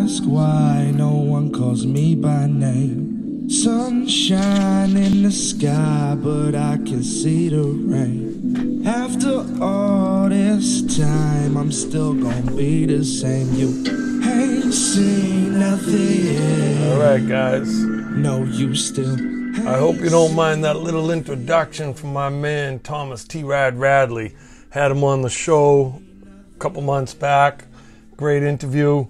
ask why no one calls me by name. Sunshine in the sky, but I can see the rain. After all this time, I'm still gonna be the same. You ain't seen nothing. Alright, guys. No, you still. I hope you don't mind that little introduction from my man Thomas T. Radley. Had him on the show a couple months back. Great interview.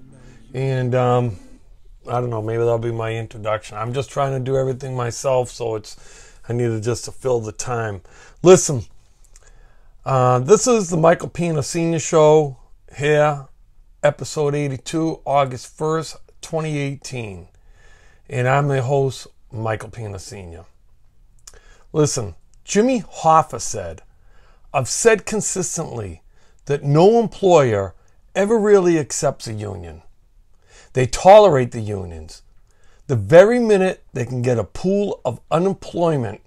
And I don't know, maybe that'll be my introduction. I'm just trying to do everything myself, so I needed just to fill the time. Listen, this is the Michael Pina Sr. Show here, episode 82, August 1st, 2018. And I'm the host, Michael Pina Sr. Listen, Jimmy Hoffa said, "I've said consistently that no employer ever really accepts a union. They tolerate the unions. The very minute they can get a pool of unemployment,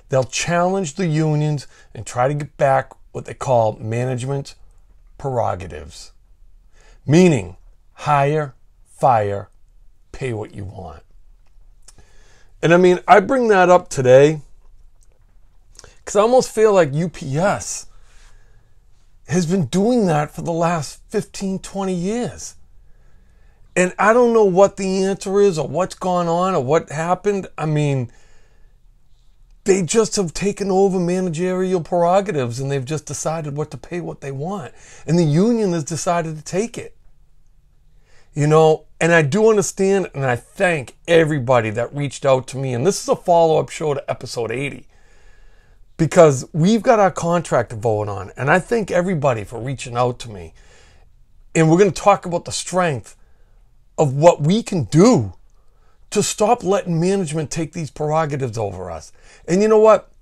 they'll challenge the unions and try to get back what they call management prerogatives. Meaning, hire, fire, pay what you want." And I mean, I bring that up today because I almost feel like UPS has been doing that for the last 15, 20 years. And I don't know what the answer is or what's gone on or what happened. I mean, they just have taken over managerial prerogatives and they've just decided what to pay what they want. And the union has decided to take it. You know, and I do understand and I thank everybody that reached out to me. And this is a follow-up show to episode 80. Because we've got our contract to vote on. And I thank everybody for reaching out to me. And we're going to talk about the strength of what we can do to stop letting management take these prerogatives over us. And you know what?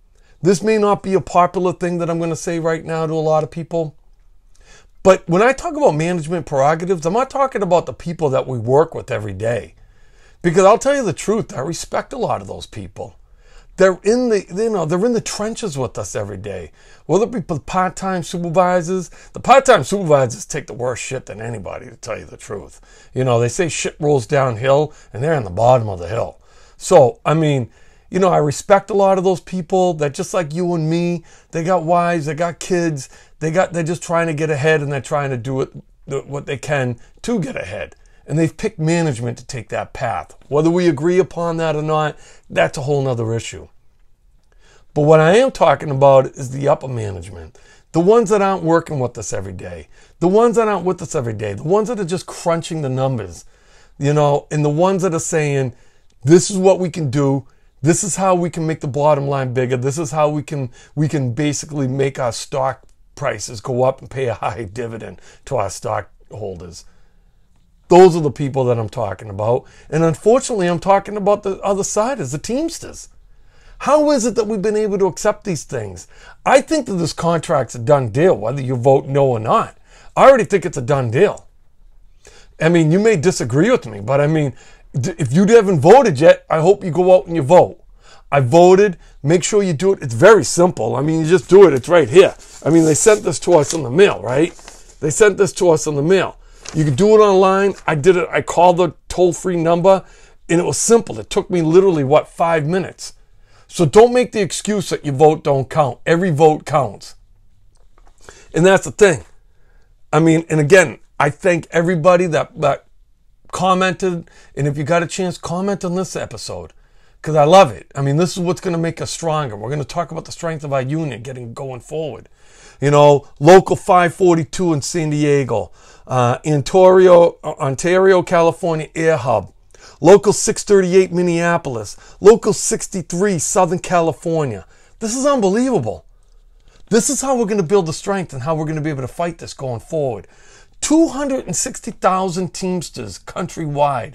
This may not be a popular thing that I'm going to say right now to a lot of people. But when I talk about management prerogatives, I'm not talking about the people that we work with every day. Because I'll tell you the truth, I respect a lot of those people. They're in the trenches with us every day. Whether it be the part-time supervisors, the part-time supervisors take the worst shit than anybody, to tell you the truth. You know, they say shit rolls downhill, and they're on the bottom of the hill. So, I mean, you know, I respect a lot of those people that just like you and me, they got wives, they got kids, they're just trying to get ahead, and they're trying to do what they can to get ahead. And they've picked management to take that path. Whether we agree upon that or not, that's a whole nother issue. But what I am talking about is the upper management. The ones that aren't working with us every day. The ones that aren't with us every day. The ones that are just crunching the numbers. You know, and the ones that are saying, this is what we can do. This is how we can make the bottom line bigger. This is how we can basically make our stock prices go up and pay a high dividend to our stockholders. Those are the people that I'm talking about. And unfortunately, I'm talking about the other side, is the Teamsters. How is it that we've been able to accept these things? I think that this contract's a done deal, whether you vote no or not. I already think it's a done deal. I mean, you may disagree with me, but I mean, if you haven't voted yet, I hope you go out and you vote. I voted. Make sure you do it. It's very simple. I mean, you just do it. It's right here. I mean, they sent this to us in the mail, right? They sent this to us in the mail. You can do it online. I did it. I called the toll-free number, and it was simple. It took me literally, 5 minutes. So don't make the excuse that your vote don't count. Every vote counts. And that's the thing. I mean, and again, I thank everybody that commented. And if you got a chance, comment on this episode. Because I love it. I mean, this is what's going to make us stronger. We're going to talk about the strength of our union going forward. You know, Local 542 in San Diego. Ontario, California Air Hub. Local 638 Minneapolis. Local 63 Southern California. This is unbelievable. This is how we're going to build the strength and how we're going to be able to fight this going forward. 260,000 Teamsters countrywide,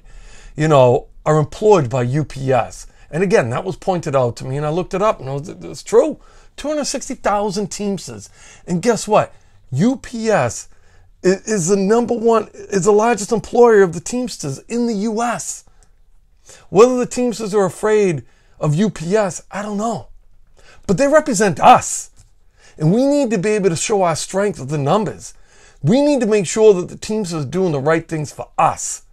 you know, are employed by UPS. And again, that was pointed out to me and I looked it up and it's true. 260,000 Teamsters. And guess what? UPS is the largest employer of the Teamsters in the U.S. Whether the Teamsters are afraid of UPS, I don't know. But they represent us. And we need to be able to show our strength with the numbers. We need to make sure that the Teamsters are doing the right things for us.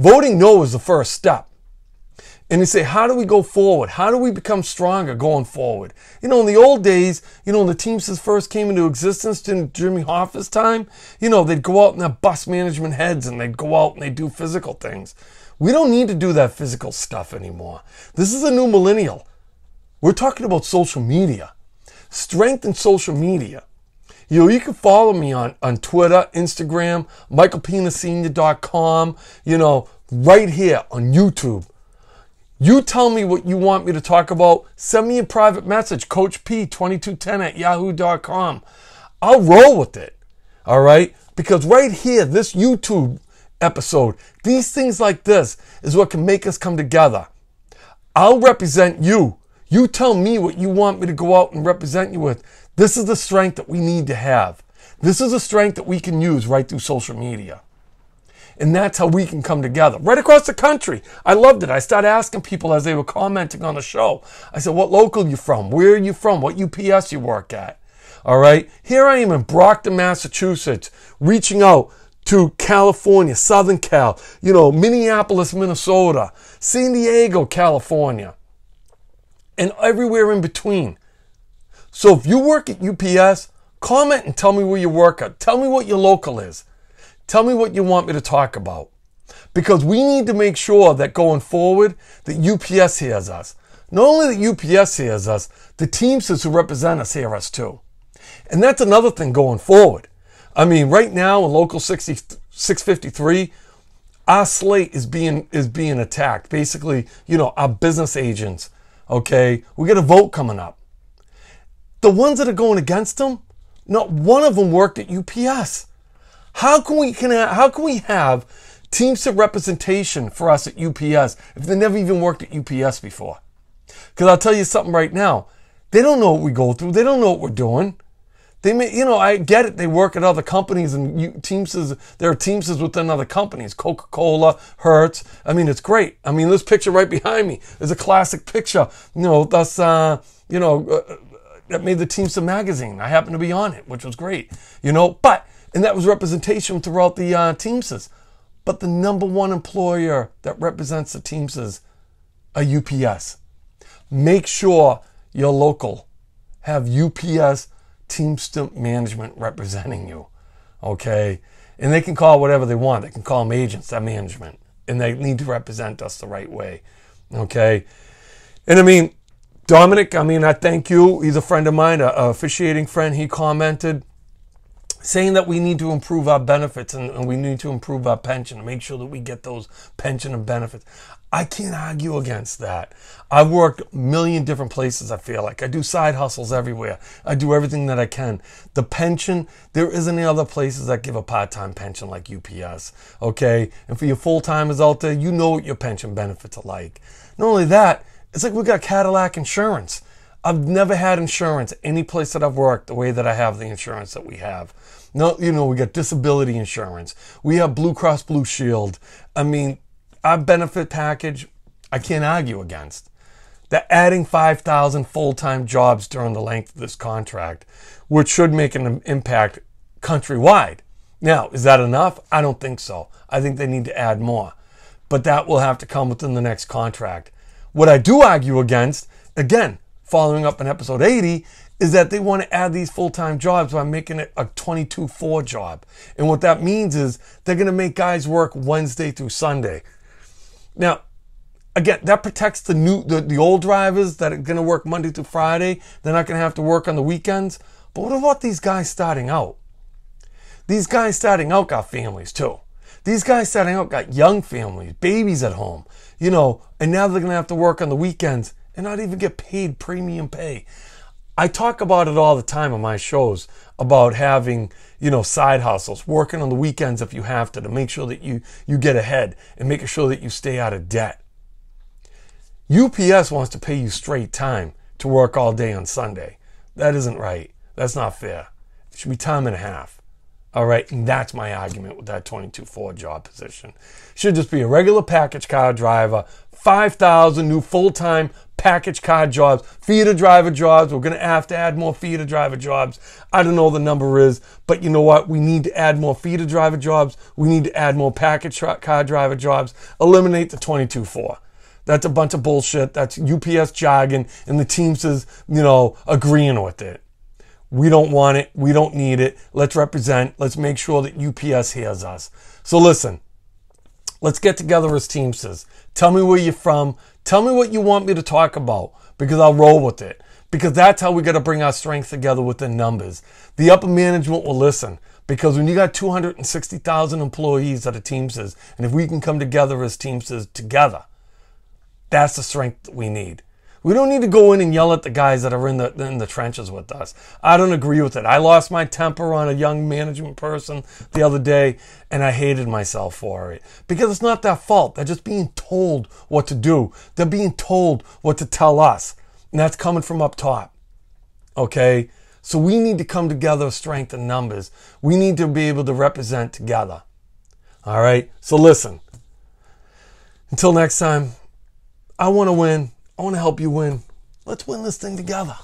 Voting no is the first step. And you say, how do we go forward? How do we become stronger going forward? In the old days, when the Teamsters first came into existence in Jimmy Hoffa's time, they'd go out and have bus management heads and they'd go out and they'd do physical things. We don't need to do that physical stuff anymore. This is a new millennial. We're talking about social media. Strength in social media. You can follow me on Twitter, Instagram, michaelpenasenior.com, right here on YouTube. You tell me what you want me to talk about. Send me a private message, coachp2210@yahoo.com. I'll roll with it, all right? Because right here, this YouTube episode, these things like this is what can make us come together. I'll represent you. You tell me what you want me to go out and represent you with. This is the strength that we need to have. This is the strength that we can use right through social media. And that's how we can come together. Right across the country. I loved it. I started asking people as they were commenting on the show. I said, what local are you from? Where are you from? What UPS you work at? All right. Here I am in Brockton, Massachusetts, reaching out to California, Southern Cal, Minneapolis, Minnesota, San Diego, California, and everywhere in between. So if you work at UPS, comment and tell me where you work at. Tell me what your local is. Tell me what you want me to talk about. Because we need to make sure that going forward, that UPS hears us. Not only that UPS hears us, the Teamsters who represent us hear us too. And that's another thing going forward. I mean, right now in Local 653, our slate is being attacked. Basically, our business agents, okay? We got a vote coming up. The ones that are going against them, not one of them worked at UPS. How can we have Teamster representation for us at UPS if they never even worked at UPS before? Because I'll tell you something right now. They don't know what we go through. They don't know what we're doing. They may, I get it. They work at other companies and Teamsters. There are Teamsters within other companies. Coca-Cola, Hertz. I mean, it's great. I mean, this picture right behind me is a classic picture. That made the Teamster magazine. I happened to be on it, which was great. And that was representation throughout the Teamsters. But the number one employer that represents the Teamsters are UPS. Make sure your local have UPS Teamster management representing you. Okay? And they can call whatever they want. They can call them agents, that management. And they need to represent us the right way. Okay? And I mean, Dominic, I thank you. He's a friend of mine, an officiating friend. He commented saying that we need to improve our benefits and we need to improve our pension and make sure that we get those pension and benefits. I can't argue against that. I've worked a million different places, I feel like. I do side hustles everywhere. I do everything that I can. The pension, there isn't any other places that give a part-time pension like UPS, okay? And for your full-timers out there, you know what your pension benefits are like. Not only that, it's like we got Cadillac insurance. I've never had insurance any place that I've worked the way that I have the insurance that we have. No, we got disability insurance. We have Blue Cross Blue Shield. I mean, our benefit package, I can't argue against. They're adding 5,000 full-time jobs during the length of this contract, which should make an impact countrywide. Now, is that enough? I don't think so. I think they need to add more. But that will have to come within the next contract. What I do argue against, again, following up in episode 80, is that they want to add these full-time jobs by making it a 22-4 job. And what that means is they're going to make guys work Wednesday through Sunday. Now, again, that protects the old drivers that are going to work Monday through Friday. They're not going to have to work on the weekends. But what about these guys starting out? These guys starting out got families too. These guys starting out got young families, babies at home, and now they're going to have to work on the weekends and not even get paid premium pay. I talk about it all the time on my shows about having, side hustles, working on the weekends if you have to make sure that you get ahead and making sure that you stay out of debt. UPS wants to pay you straight time to work all day on Sunday. That isn't right. That's not fair. It should be time and a half. All right, and that's my argument with that 22-4 job position. Should just be a regular package car driver, 5,000 new full-time package car jobs, feeder driver jobs. We're going to have to add more feeder driver jobs. I don't know what the number is, but you know what? We need to add more feeder driver jobs. We need to add more package car driver jobs. Eliminate the 22-4. That's a bunch of bullshit. That's UPS jargon, and the Teamsters, agreeing with it. We don't want it. We don't need it. Let's represent. Let's make sure that UPS hears us. So listen, let's get together as Teamsters. Tell me where you're from. Tell me what you want me to talk about, because I'll roll with it. Because that's how we got to bring our strength together with the numbers. The upper management will listen. Because when you got 260,000 employees that are Teamsters, and if we can come together as Teamsters together, that's the strength that we need. We don't need to go in and yell at the guys that are in the trenches with us. I don't agree with it. I lost my temper on a young management person the other day, and I hated myself for it. Because it's not their fault. They're just being told what to do. They're being told what to tell us. And that's coming from up top. Okay? So we need to come together, strength in numbers. We need to be able to represent together. All right? So listen. Until next time, I want to win. I want to help you win. Let's win this thing together.